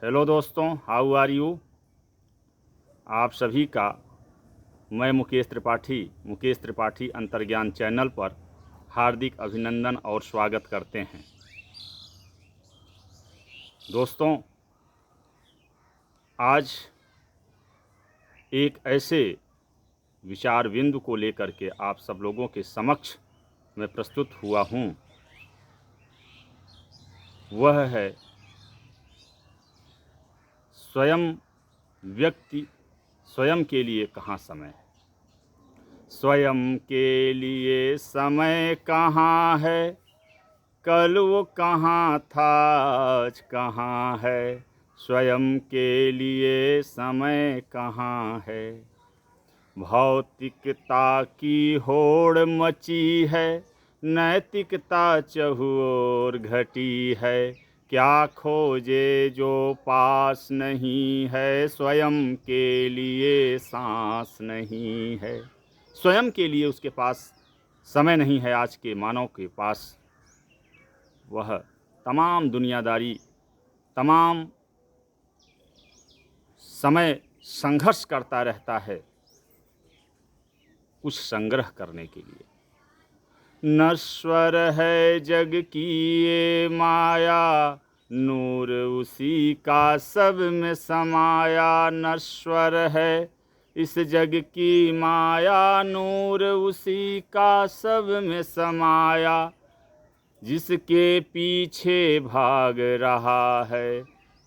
Hello दोस्तों, how are you. आप सभी का मैं मुकेश त्रिपाठी अंतर्ज्ञान चैनल पर हार्दिक अभिनंदन और स्वागत करते हैं। दोस्तों, आज एक ऐसे विचार बिंदु को लेकर के आप सब लोगों के समक्ष मैं प्रस्तुत हुआ हूँ। वह है व्यक्ति स्वयं के लिए कहाँ समय है। स्वयं के लिए समय कहाँ है, कल वो कहाँ था, आज कहाँ है। स्वयं के लिए समय कहाँ है। भौतिकता की होड़ मची है, नैतिकता चहुओर घटी है। क्या खोजे जो पास नहीं है, स्वयं के लिए सांस नहीं है। स्वयं के लिए उसके पास समय नहीं है। आज के मानव के पास वह तमाम दुनियादारी, तमाम समय संघर्ष करता रहता है कुछ संग्रह करने के लिए। नश्वर है जग की ये माया, नूर उसी का सब में समाया। नश्वर है इस जग की माया, नूर उसी का सब में समाया। जिसके पीछे भाग रहा है,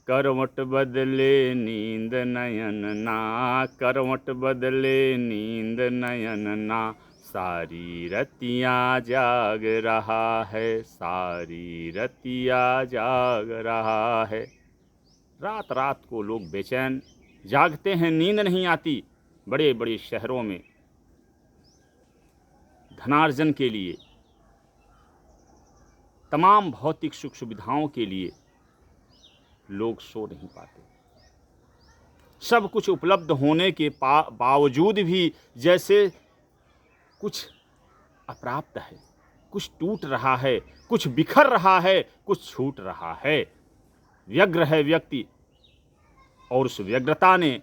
करवट बदले नींद नयन ना, करवट बदले नींद नयन ना। सारी रतियाँ जाग रहा है, सारी रतियाँ जाग रहा है। रात रात को लोग बेचैन जागते हैं, नींद नहीं आती। बड़े बड़े शहरों में धनार्जन के लिए, तमाम भौतिक सुख सुविधाओं के लिए लोग सो नहीं पाते। सब कुछ उपलब्ध होने के बावजूद भी जैसे कुछ अप्राप्त है, कुछ टूट रहा है, कुछ बिखर रहा है, कुछ छूट रहा है। व्यग्र है व्यक्ति, और उस व्यग्रता ने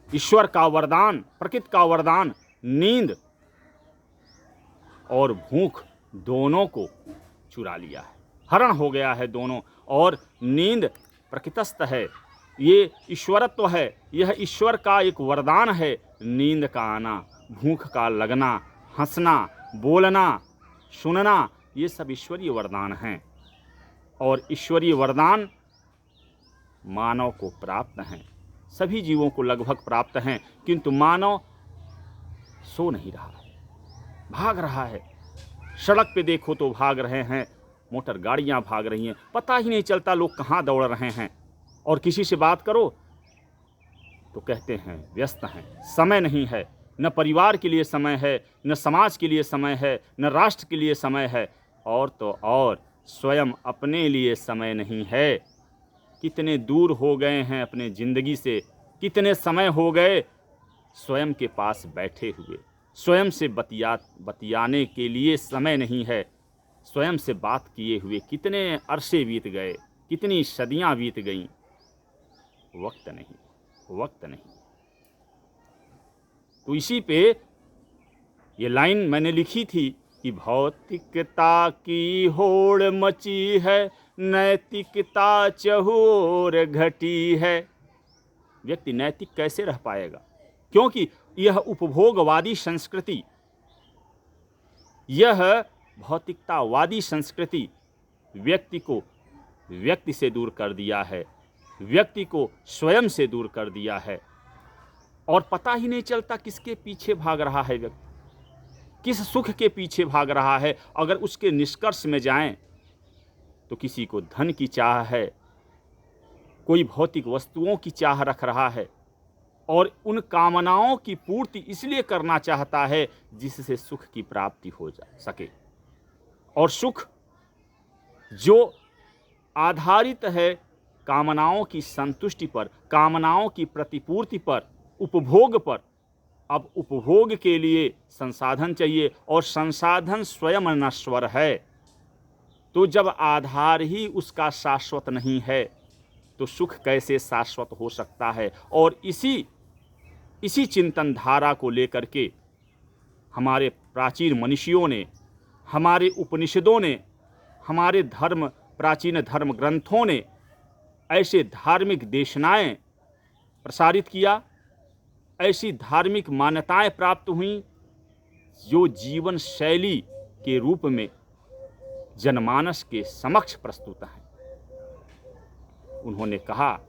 ईश्वर का वरदान, प्रकृति का वरदान, नींद और भूख दोनों को चुरा लिया है। हरण हो गया है दोनों। और नींद प्रकृतिस्थ है, ये ईश्वरत्व है, यह ईश्वर का एक वरदान है। नींद का आना, भूख का लगना, हंसना, बोलना, सुनना, ये सब ईश्वरीय वरदान हैं। और ईश्वरीय वरदान मानव को प्राप्त हैं, सभी जीवों को लगभग प्राप्त हैं। किंतु मानव सो नहीं रहा है, भाग रहा है। सड़क पे देखो तो भाग रहे हैं, मोटर गाड़ियां भाग रही हैं, पता ही नहीं चलता लोग कहाँ दौड़ रहे हैं। और किसी से बात करो तो कहते हैं व्यस्त हैं, समय नहीं है। न परिवार के लिए समय है, न समाज के लिए समय है, न राष्ट्र के लिए समय है, और तो और स्वयं अपने लिए समय नहीं है। कितने दूर हो गए हैं अपने ज़िंदगी से, कितने समय हो गए स्वयं के पास बैठे हुए। स्वयं से बतियाने के लिए समय नहीं है। स्वयं से बात किए हुए कितने अरसे बीत गए, कितनी सदियां बीत गईं। वक्त नहीं, वक्त नहीं। तो इसी पे ये लाइन मैंने लिखी थी कि भौतिकता की होड़ मची है, नैतिकता चहुओर घटी है। व्यक्ति नैतिक कैसे रह पाएगा, क्योंकि यह उपभोगवादी संस्कृति, यह भौतिकतावादी संस्कृति व्यक्ति को व्यक्ति से दूर कर दिया है, व्यक्ति को स्वयं से दूर कर दिया है। और पता ही नहीं चलता किसके पीछे भाग रहा है व्यक्ति, किस सुख के पीछे भाग रहा है। अगर उसके निष्कर्ष में जाएं तो किसी को धन की चाह है, कोई भौतिक वस्तुओं की चाह रख रहा है, और उन कामनाओं की पूर्ति इसलिए करना चाहता है जिससे सुख की प्राप्ति हो जा सके। और सुख जो आधारित है कामनाओं की संतुष्टि पर, कामनाओं की प्रतिपूर्ति पर, उपभोग पर। अब उपभोग के लिए संसाधन चाहिए, और संसाधन स्वयं नश्वर है। तो जब आधार ही उसका शाश्वत नहीं है, तो सुख कैसे शाश्वत हो सकता है। और इसी चिंतन धारा को लेकर के हमारे प्राचीन मनीषियों ने, हमारे उपनिषदों ने, हमारे प्राचीन धर्म ग्रंथों ने ऐसे धार्मिक देशनाएं प्रसारित किया, ऐसी धार्मिक मान्यताएं प्राप्त हुईं जो जीवन शैली के रूप में जनमानस के समक्ष प्रस्तुत हैं। उन्होंने कहा,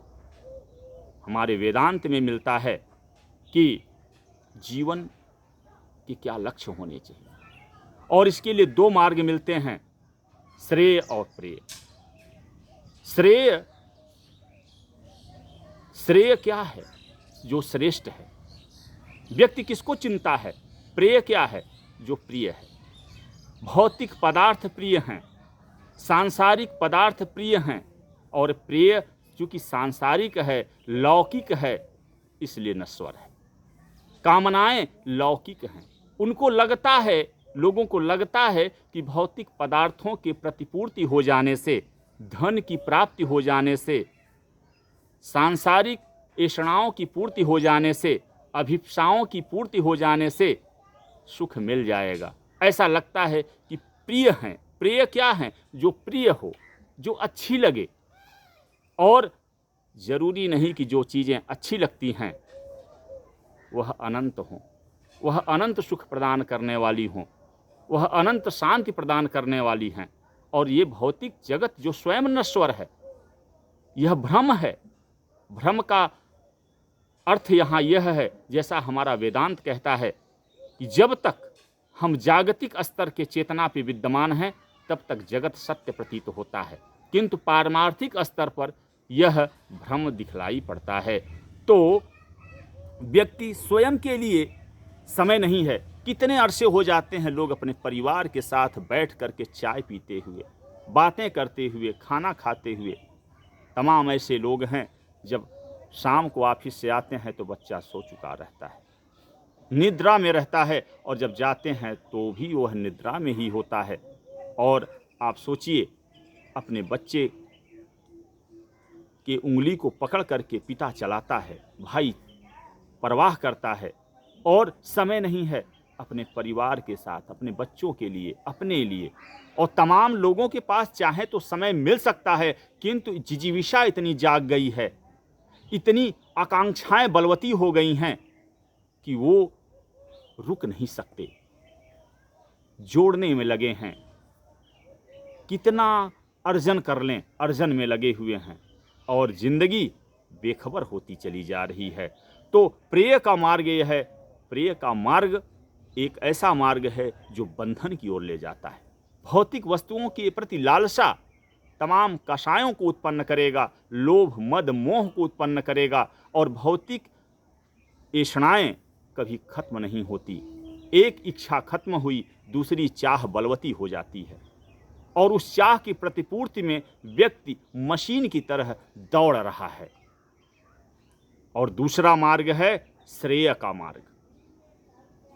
हमारे वेदांत में मिलता है कि जीवन के क्या लक्ष्य होने चाहिए, और इसके लिए दो मार्ग मिलते हैं, श्रेय और प्रेय। श्रेय क्या है? जो श्रेष्ठ है। व्यक्ति किसको चिंता है? प्रेय क्या है? जो प्रिय है। भौतिक पदार्थ प्रिय हैं, सांसारिक पदार्थ प्रिय हैं, और प्रेय चूंकि सांसारिक है, लौकिक है, इसलिए नश्वर है। कामनाएं लौकिक हैं। उनको लगता है, लोगों को लगता है कि भौतिक पदार्थों की प्रतिपूर्ति हो जाने से, धन की प्राप्ति हो जाने से, सांसारिक ऐषणाओं की पूर्ति हो जाने से, अभिप्साओं की पूर्ति हो जाने से सुख मिल जाएगा। ऐसा लगता है कि प्रिय हैं। प्रिय क्या है? जो प्रिय हो, जो अच्छी लगे। और जरूरी नहीं कि जो चीज़ें अच्छी लगती हैं वह अनंत हों, वह अनंत सुख प्रदान करने वाली हों, वह अनंत शांति प्रदान करने वाली हैं। और ये भौतिक जगत जो स्वयं नश्वर है, यह भ्रम है। भ्रम का अर्थ यहाँ यह है, जैसा हमारा वेदांत कहता है, कि जब तक हम जागतिक स्तर के चेतना पे विद्यमान हैं तब तक जगत सत्य प्रतीत होता है, किंतु पारमार्थिक स्तर पर यह भ्रम दिखलाई पड़ता है। तो व्यक्ति स्वयं के लिए समय नहीं है। कितने अरसे हो जाते हैं लोग अपने परिवार के साथ बैठ कर के चाय पीते हुए, बातें करते हुए, खाना खाते हुए। तमाम ऐसे लोग हैं, जब शाम को ऑफिस से आते हैं तो बच्चा सो चुका रहता है, निद्रा में रहता है, और जब जाते हैं तो भी वह निद्रा में ही होता है। और आप सोचिए, अपने बच्चे की उंगली को पकड़ करके पिता चलाता है, भाई परवाह करता है, और समय नहीं है अपने परिवार के साथ, अपने बच्चों के लिए, अपने लिए। और तमाम लोगों के पास चाहे तो समय मिल सकता है, किंतु जिजीविषा इतनी जाग गई है, इतनी आकांक्षाएं बलवती हो गई हैं कि वो रुक नहीं सकते, जोड़ने में लगे हैं। कितना अर्जन कर लें, अर्जन में लगे हुए हैं, और जिंदगी बेखबर होती चली जा रही है। तो प्रेय का मार्ग यह है। प्रेय का मार्ग एक ऐसा मार्ग है जो बंधन की ओर ले जाता है। भौतिक वस्तुओं के प्रति लालसा तमाम कषायों को उत्पन्न करेगा, लोभ मद मोह को उत्पन्न करेगा, और भौतिक ऐषणाएं कभी खत्म नहीं होती। एक इच्छा खत्म हुई, दूसरी चाह बलवती हो जाती है, और उस चाह की प्रतिपूर्ति में व्यक्ति मशीन की तरह दौड़ रहा है। और दूसरा मार्ग है श्रेय का मार्ग,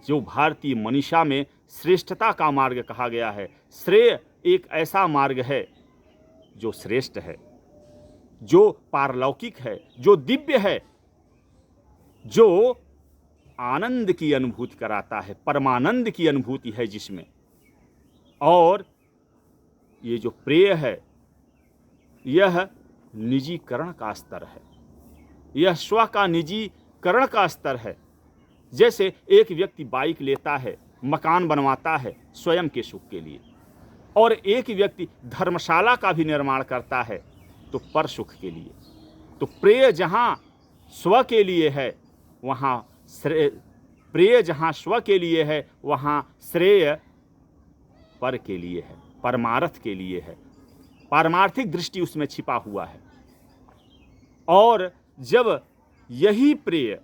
जो भारतीय मनीषा में श्रेष्ठता का मार्ग कहा गया है। श्रेय एक ऐसा मार्ग है जो श्रेष्ठ है, जो पारलौकिक है, जो दिव्य है, जो आनंद की अनुभूति कराता है, परमानंद की अनुभूति है जिसमें। और ये जो प्रेय है, यह निजीकरण का स्तर है, यह स्व का निजीकरण का स्तर है। जैसे एक व्यक्ति बाइक लेता है, मकान बनवाता है स्वयं के सुख के लिए, और एक व्यक्ति धर्मशाला का भी निर्माण करता है तो पर सुख के लिए। तो प्रेय जहाँ स्व के लिए है वहाँ श्रेय, प्रेय जहाँ स्व के लिए है वहाँ श्रेय पर के लिए है, परमार्थ के लिए है। पारमार्थिक दृष्टि उसमें छिपा हुआ है। और जब यही प्रेय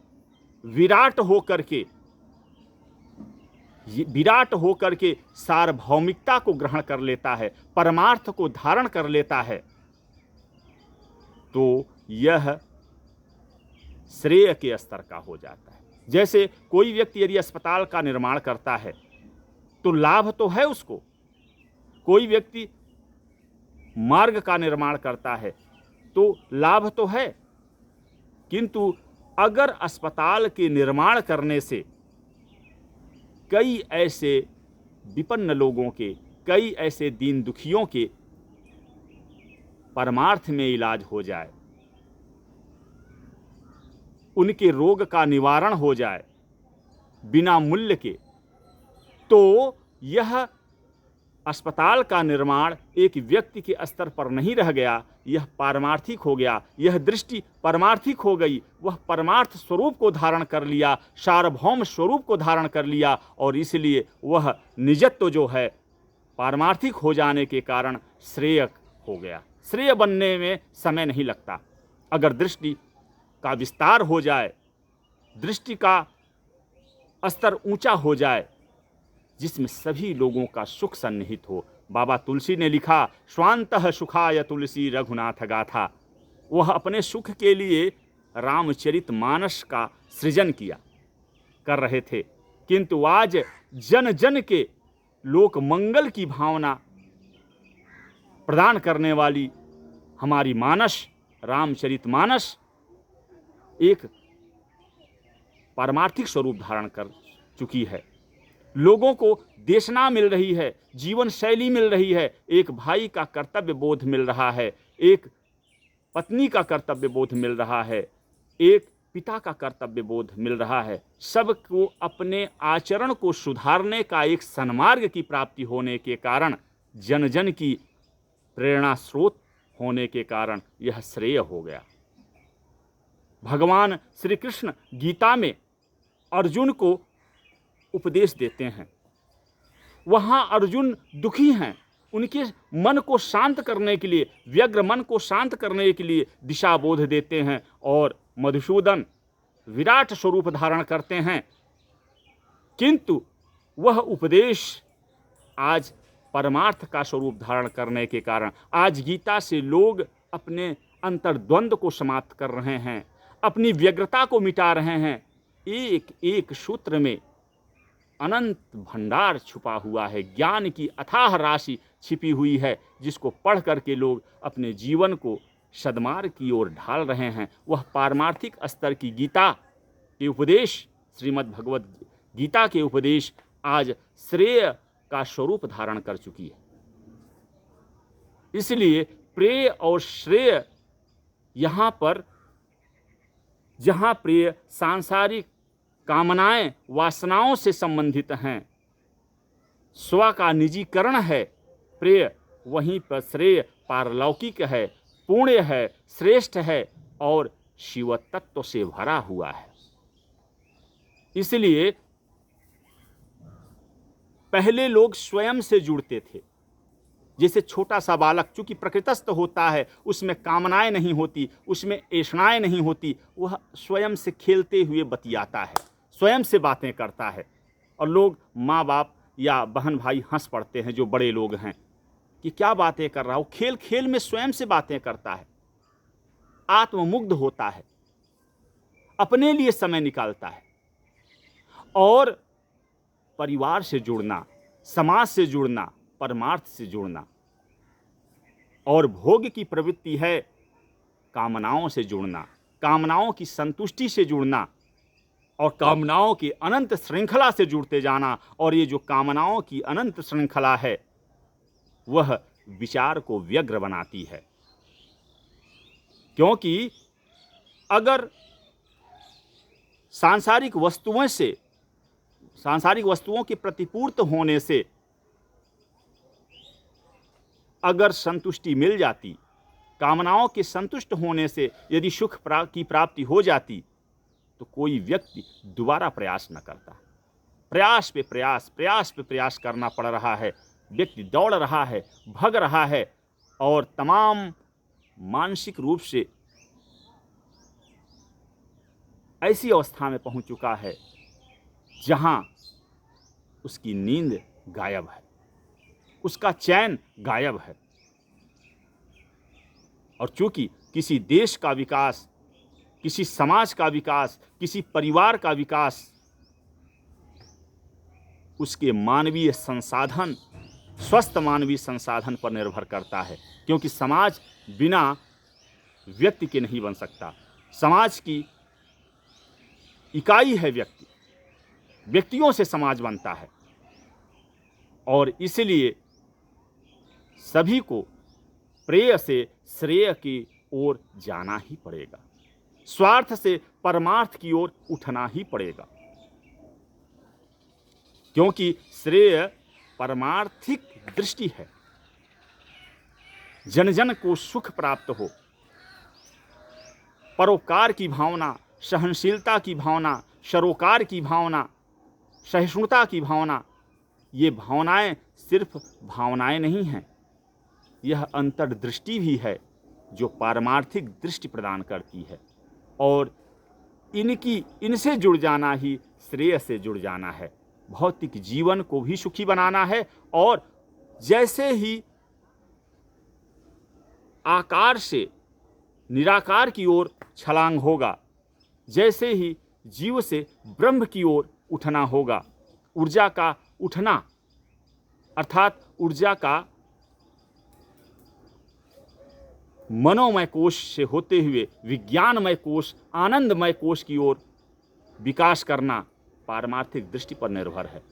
विराट होकर के सार्वभौमिकता को ग्रहण कर लेता है, परमार्थ को धारण कर लेता है, तो यह श्रेय के स्तर का हो जाता है। जैसे कोई व्यक्ति यदि अस्पताल का निर्माण करता है तो लाभ तो है उसको। कोई व्यक्ति मार्ग का निर्माण करता है तो लाभ तो है, किंतु अगर अस्पताल के निर्माण करने से कई ऐसे विपन्न लोगों के, कई ऐसे दीन दुखियों के परमार्थ में इलाज हो जाए, उनके रोग का निवारण हो जाए बिना मूल्य के, तो यह अस्पताल का निर्माण एक व्यक्ति के स्तर पर नहीं रह गया, यह पारमार्थिक हो गया, यह दृष्टि परमार्थिक हो गई, वह परमार्थ स्वरूप को धारण कर लिया, सार्वभौम स्वरूप को धारण कर लिया, और इसलिए वह निजत्व जो है पारमार्थिक हो जाने के कारण श्रेय हो गया। श्रेय बनने में समय नहीं लगता। अगर दृष्टि का विस्तार हो जाए, दृष्टि का स्तर ऊंचा हो जाए, जिसमें सभी लोगों का सुख सन्निहित हो। बाबा तुलसी ने लिखा, स्वांतः सुखाय तुलसी रघुनाथ गाथा। वह अपने सुख के लिए रामचरितमानस का सृजन कर रहे थे, किंतु आज जन जन के लोक मंगल की भावना प्रदान करने वाली हमारी मानस, रामचरितमानस, एक पारमार्थिक स्वरूप धारण कर चुकी है। लोगों को देशना मिल रही है, जीवन शैली मिल रही है, एक भाई का कर्तव्य बोध मिल रहा है, एक पत्नी का कर्तव्य बोध मिल रहा है, एक पिता का कर्तव्य बोध मिल रहा है। सबको अपने आचरण को सुधारने का एक सन्मार्ग की प्राप्ति होने के कारण, जन जन की प्रेरणा स्रोत होने के कारण यह श्रेय हो गया। भगवान श्री कृष्ण गीता में अर्जुन को उपदेश देते हैं। वहाँ अर्जुन दुखी हैं, उनके मन को शांत करने के लिए, व्यग्र मन को शांत करने के लिए दिशा बोध देते हैं, और मधुसूदन विराट स्वरूप धारण करते हैं, किंतु वह उपदेश आज परमार्थ का स्वरूप धारण करने के कारण आज गीता से लोग अपने अंतर्द्वंद को समाप्त कर रहे हैं, अपनी व्यग्रता को मिटा रहे हैं। एक एक सूत्र में अनंत भंडार छुपा हुआ है, ज्ञान की अथाह राशि छिपी हुई है, जिसको पढ़ करके लोग अपने जीवन को सद्मार्ग की ओर ढाल रहे हैं। वह पारमार्थिक स्तर की गीता के उपदेश, श्रीमद् भगवत गीता के उपदेश आज श्रेय का स्वरूप धारण कर चुकी है। इसलिए प्रेय और श्रेय यहाँ पर, जहाँ प्रेय सांसारिक कामनाएं, वासनाओं से संबंधित हैं, स्व का निजीकरण है प्रेय, वहीं पर श्रेय पारलौकिक है, पुण्य है, श्रेष्ठ है और शिव तत्व से भरा हुआ है। इसलिए पहले लोग स्वयं से जुड़ते थे। जैसे छोटा सा बालक चूंकि प्रकृतस्थ होता है, उसमें कामनाएं नहीं होती, उसमें ऐषणाएं नहीं होती, वह स्वयं से खेलते हुए बतियाता है, स्वयं से बातें करता है, और लोग माँ बाप या बहन भाई हंस पड़ते हैं जो बड़े लोग हैं कि क्या बातें कर रहा हो। खेल खेल में स्वयं से बातें करता है, आत्ममुग्ध होता है, अपने लिए समय निकालता है। और परिवार से जुड़ना, समाज से जुड़ना, परमार्थ से जुड़ना, और भोग की प्रवृत्ति है कामनाओं से जुड़ना, कामनाओं की संतुष्टि से जुड़ना, और कामनाओं की अनंत श्रृंखला से जुड़ते जाना। और ये जो कामनाओं की अनंत श्रृंखला है, वह विचार को व्यग्र बनाती है, क्योंकि अगर सांसारिक वस्तुओं के प्रतिपूर्त होने से अगर संतुष्टि मिल जाती, कामनाओं के संतुष्ट होने से यदि सुख की प्राप्ति हो जाती, तो कोई व्यक्ति दोबारा प्रयास न करता। प्रयास पे प्रयास करना पड़ रहा है, व्यक्ति दौड़ रहा है, भग रहा है, और तमाम मानसिक रूप से ऐसी अवस्था में पहुंच चुका है जहां उसकी नींद गायब है, उसका चैन गायब है। और चूंकि किसी देश का विकास, किसी समाज का विकास, किसी परिवार का विकास उसके मानवीय संसाधन, स्वस्थ मानवीय संसाधन पर निर्भर करता है, क्योंकि समाज बिना व्यक्ति के नहीं बन सकता। समाज की इकाई है व्यक्ति, व्यक्तियों से समाज बनता है और इसलिए सभी को प्रेय से श्रेय की ओर जाना ही पड़ेगा, स्वार्थ से परमार्थ की ओर उठना ही पड़ेगा, क्योंकि श्रेय परमार्थिक दृष्टि है। जन जन को सुख प्राप्त हो, परोपकार की भावना, सहनशीलता की भावना, सरोकार की भावना, सहिष्णुता की भावना, ये भावनाएं सिर्फ भावनाएं नहीं हैं, यह अंतर्दृष्टि भी है जो पारमार्थिक दृष्टि प्रदान करती है। और इनसे जुड़ जाना ही श्रेय से जुड़ जाना है। भौतिक जीवन को भी सुखी बनाना है और जैसे ही आकार से निराकार की ओर छलांग होगा, जैसे ही जीव से ब्रह्म की ओर उठना होगा, ऊर्जा का उठना अर्थात ऊर्जा का मनोमय कोश से होते हुए विज्ञानमय कोश, आनंदमय कोश की ओर विकास करना पारमार्थिक दृष्टि पर निर्भर है।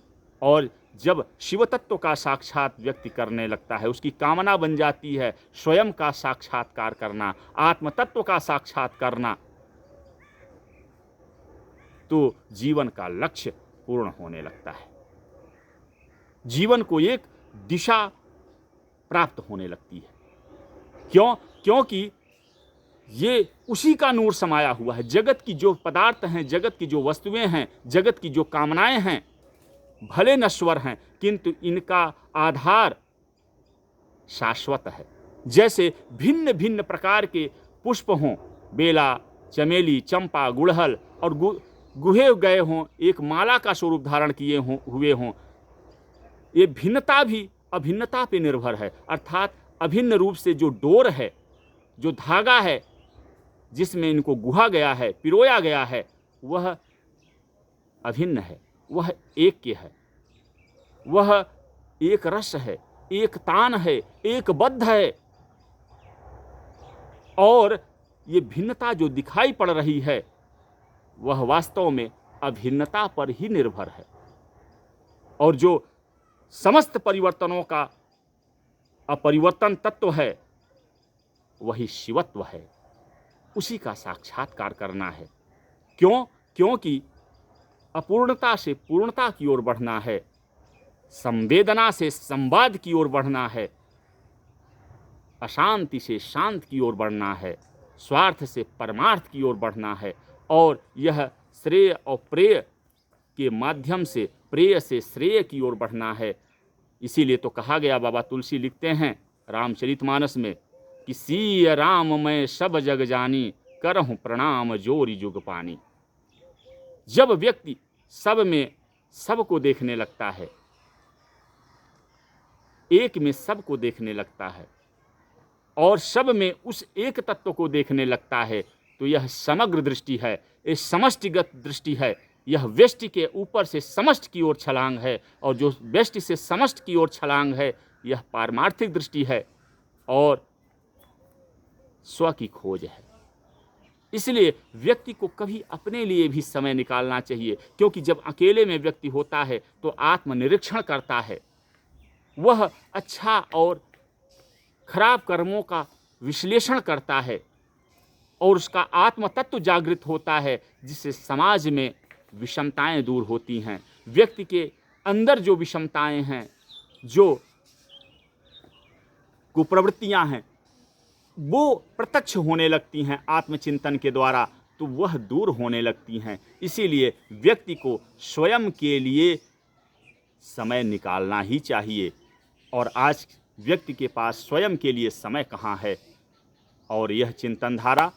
और जब शिव तत्व का साक्षात व्यक्ति करने लगता है, उसकी कामना बन जाती है स्वयं का साक्षात्कार करना, आत्म तत्व का साक्षात करना, तो जीवन का लक्ष्य पूर्ण होने लगता है, जीवन को एक दिशा प्राप्त होने लगती है। क्योंकि ये उसी का नूर समाया हुआ है। जगत की जो पदार्थ हैं, जगत की जो वस्तुएं हैं, जगत की जो कामनाएं हैं, भले नश्वर हैं किंतु इनका आधार शाश्वत है। जैसे भिन्न भिन्न प्रकार के पुष्प हों, बेला, चमेली, चंपा, गुड़हल और गुहे गए हों, एक माला का स्वरूप धारण किए हुए हों, ये भिन्नता भी अभिन्नता पे निर्भर है। अर्थात अभिन्न रूप से जो डोर है, जो धागा है जिसमें इनको गुहा गया है, पिरोया गया है, वह अभिन्न है, वह एक के है, वह एक रस है, एक तान है, एक बद्ध है। और ये भिन्नता जो दिखाई पड़ रही है वह वास्तव में अभिन्नता पर ही निर्भर है। और जो समस्त परिवर्तनों का अपरिवर्तन तत्व है वही शिवत्व है, उसी का साक्षात्कार करना है। क्योंकि अपूर्णता से पूर्णता की ओर बढ़ना है, संवेदना से संवाद की ओर बढ़ना है, अशांति से शांत की ओर बढ़ना है, स्वार्थ से परमार्थ की ओर बढ़ना है। और यह श्रेय और प्रेय के माध्यम से प्रेय से श्रेय की ओर बढ़ना है। इसीलिए तो कहा गया, बाबा तुलसी लिखते हैं रामचरितमानस में कि सीय राम मैं सब जग जानी, करहूं प्रणाम जोरी जुग पानी। जब व्यक्ति सब में सबको देखने लगता है, एक में सबको देखने लगता है और सब में उस एक तत्व को देखने लगता है, तो यह समग्र दृष्टि है, यह समष्टिगत दृष्टि है। यह व्यष्टि के ऊपर से समष्टि की ओर छलांग है, और जो व्यष्टि से समष्टि की ओर छलांग है यह पारमार्थिक दृष्टि है और स्व की खोज है। इसलिए व्यक्ति को कभी अपने लिए भी समय निकालना चाहिए, क्योंकि जब अकेले में व्यक्ति होता है तो आत्मनिरीक्षण करता है, वह अच्छा और खराब कर्मों का विश्लेषण करता है और उसका आत्म तत्व जागृत होता है, जिससे समाज में विषमताएं दूर होती हैं। व्यक्ति के अंदर जो विषमताएं हैं, जो कुप्रवृत्तियां हैं, वो प्रत्यक्ष होने लगती हैं आत्मचिंतन के द्वारा, तो वह दूर होने लगती हैं। इसीलिए व्यक्ति को स्वयं के लिए समय निकालना ही चाहिए, और आज व्यक्ति के पास स्वयं के लिए समय कहाँ है। और यह चिंतन धारा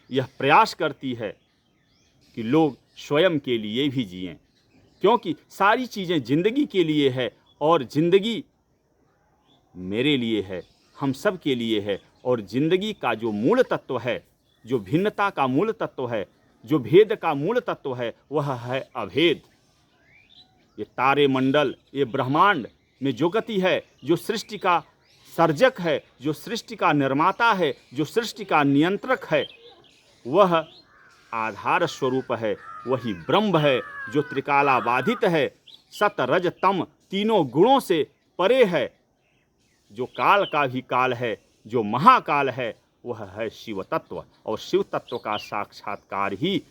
यह प्रयास करती है कि लोग स्वयं के लिए भी जिएं, क्योंकि सारी चीज़ें जिंदगी के लिए है और जिंदगी मेरे लिए है, हम सब के लिए है। और जिंदगी का जो मूल तत्व है, जो भिन्नता का मूल तत्व है, जो भेद का मूल तत्व है, वह है अभेद। ये तारे मंडल, ये ब्रह्मांड में जो गति है, जो सृष्टि का सर्जक है, जो सृष्टि का निर्माता है, जो सृष्टि का नियंत्रक है, वह आधार स्वरूप है, वही ब्रह्म है जो त्रिकालाबाधित है, सत रज तम तीनों गुणों से परे है, जो काल का भी काल है, जो महाकाल है, वह है शिव तत्व। और शिव तत्व का साक्षात्कार ही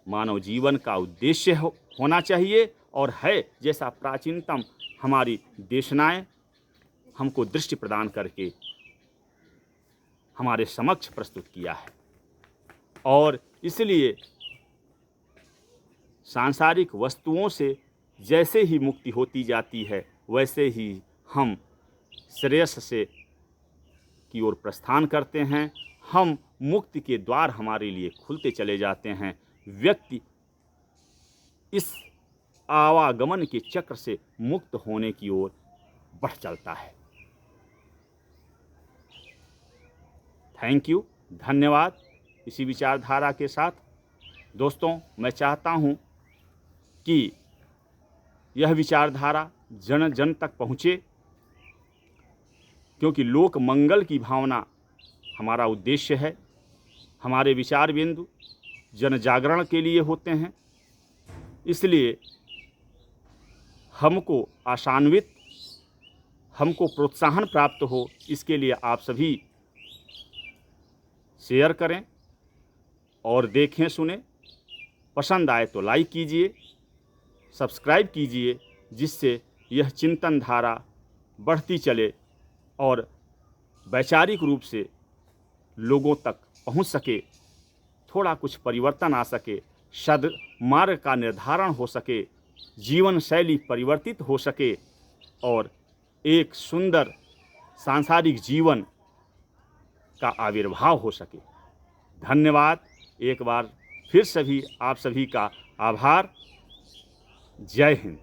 मानव जीवन का उद्देश्य होना चाहिए और है, जैसा प्राचीनतम हमारी देशनाएं हमको दृष्टि प्रदान करके हमारे समक्ष प्रस्तुत किया है। और इसलिए सांसारिक वस्तुओं से जैसे ही मुक्ति होती जाती है, वैसे ही हम श्रेयस से की ओर प्रस्थान करते हैं। हम मुक्ति के द्वार हमारे लिए खुलते चले जाते हैं। व्यक्ति इस आवागमन के चक्र से मुक्त होने की ओर बढ़ चलता है। थैंक यू, धन्यवाद। इसी विचारधारा के साथ दोस्तों, मैं चाहता हूं कि यह विचारधारा जन जन तक पहुँचे, क्योंकि लोक मंगल की भावना हमारा उद्देश्य है। हमारे विचार बिंदु जन जागरण के लिए होते हैं, इसलिए हमको आशान्वित, हमको प्रोत्साहन प्राप्त हो, इसके लिए आप सभी शेयर करें और देखें सुने। पसंद आए तो लाइक कीजिए, सब्सक्राइब कीजिए, जिससे यह चिंतन धारा बढ़ती चले और वैचारिक रूप से लोगों तक पहुंच सके, थोड़ा कुछ परिवर्तन आ सके, सद्मार्ग का निर्धारण हो सके, जीवन शैली परिवर्तित हो सके और एक सुंदर सांसारिक जीवन का आविर्भाव हो सके। धन्यवाद। एक बार फिर आप सभी का आभार। जय हिंद।